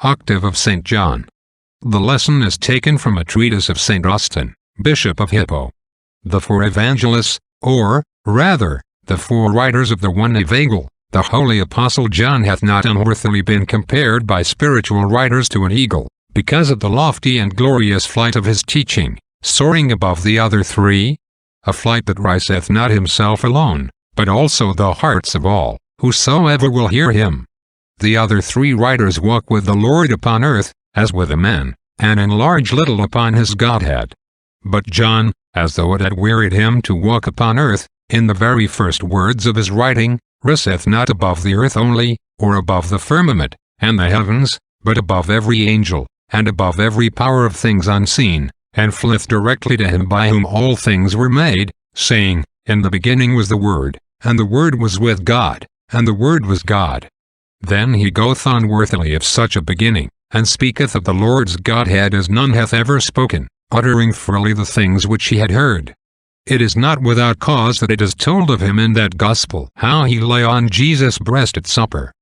Octave of St. John. The lesson is taken from a treatise of St. Austin, Bishop of Hippo. The four Evangelists, or, rather, the four writers of the one Evangel, the holy Apostle John hath not unworthily been compared by spiritual writers to an eagle, because of the lofty and glorious flight of his teaching, soaring above the other three, a flight that riseth not himself alone, but also the hearts of all, whosoever will hear him. The other three writers walk with the Lord upon earth, as with a man, and enlarge little upon his Godhead. But John, as though it had wearied him to walk upon earth, in the very first words of his writing, riseth not above the earth only, or above the firmament, and the heavens, but above every angel, and above every power of things unseen, and flieth directly to him by whom all things were made, saying, In the beginning was the Word, and the Word was with God, and the Word was God. Then he goeth on worthily of such a beginning, and speaketh of the Lord's Godhead as none hath ever spoken, uttering freely the things which he had heard. It is not without cause that it is told of him in that Gospel how he lay on Jesus' breast at supper.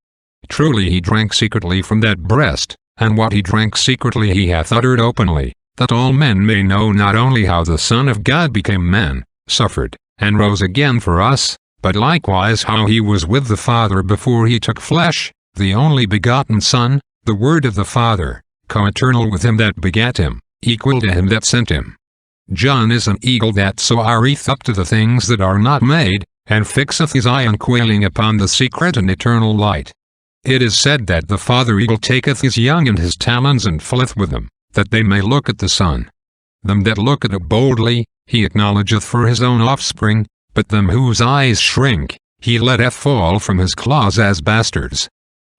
Truly he drank secretly from that breast, and what he drank secretly he hath uttered openly, that all men may know not only how the Son of God became man, suffered, and rose again for us, but likewise how he was with the Father before he took flesh, the only begotten Son, the Word of the Father, co-eternal with him that begat him, equal to him that sent him. John is an eagle that soareth up to the things that are not made, and fixeth his eye unquailing upon the secret and eternal light. It is said that the father eagle taketh his young in his talons and flieth with them, that they may look at the sun. Them that look at it boldly, he acknowledgeth for his own offspring, but them whose eyes shrink, he letteth fall from his claws as bastards.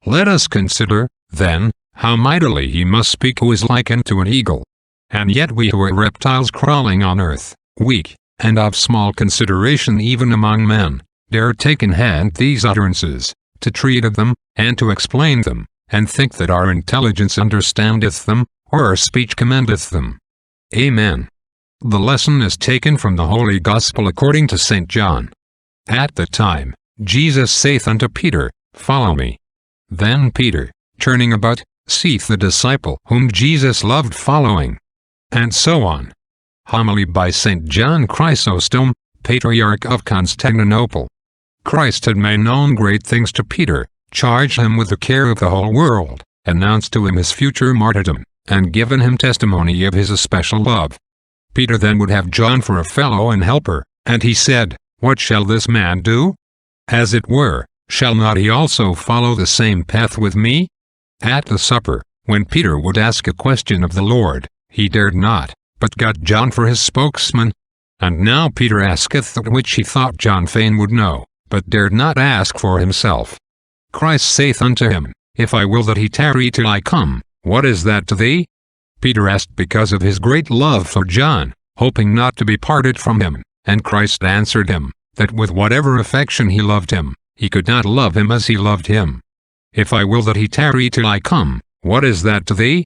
Let us consider, then, how mightily he must speak who is likened to an eagle. And yet we who are reptiles crawling on earth, weak, and of small consideration even among men, dare take in hand these utterances, to treat of them, and to explain them, and think that our intelligence understandeth them, or our speech commendeth them. Amen. The lesson is taken from the Holy Gospel according to St. John. At the time, Jesus saith unto Peter, Follow me. Then Peter, turning about, seeth the disciple whom Jesus loved following. And so on. Homily by St. John Chrysostom, Patriarch of Constantinople. Christ had made known great things to Peter, charged him with the care of the whole world, announced to him his future martyrdom, and given him testimony of his especial love. Peter then would have John for a fellow and helper, and he said, What shall this man do? As it were, shall not he also follow the same path with me? At the supper, when Peter would ask a question of the Lord, he dared not, but got John for his spokesman. And now Peter asketh that which he thought John fain would know, but dared not ask for himself. Christ saith unto him, If I will that he tarry till I come, what is that to thee? Peter asked because of his great love for John, hoping not to be parted from him, and Christ answered him, that with whatever affection he loved him, he could not love him as he loved him. If I will that he tarry till I come, what is that to thee?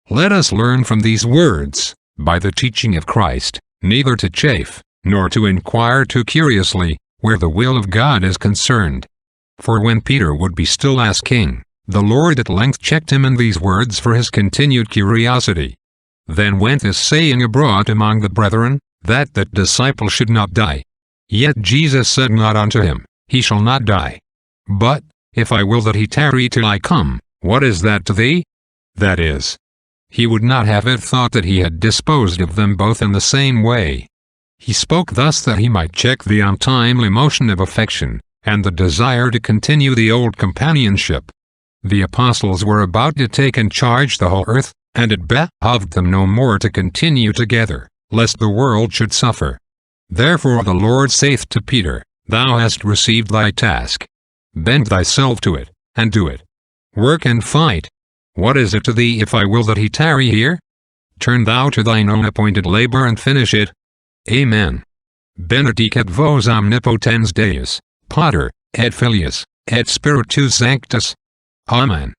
Let us learn from these words, by the teaching of Christ, neither to chafe, nor to inquire too curiously, where the will of God is concerned. For when Peter would be still asking, the Lord at length checked him in these words for his continued curiosity. Then went this saying abroad among the brethren, that disciple should not die. Yet Jesus said not unto him, He shall not die. But, if I will that he tarry till I come, what is that to thee? That is, he would not have it thought that he had disposed of them both in the same way. He spoke thus that he might check the untimely motion of affection, and the desire to continue the old companionship. The apostles were about to take in charge the whole earth, and it behoved them no more to continue together, lest the world should suffer. Therefore the Lord saith to Peter, Thou hast received thy task. Bend thyself to it, and do it. Work and fight. What is it to thee if I will that he tarry here? Turn thou to thine own appointed labor and finish it. Amen. Benedicat vos omnipotens Deus, Pater, et Filius, et Spiritus Sanctus. Amen.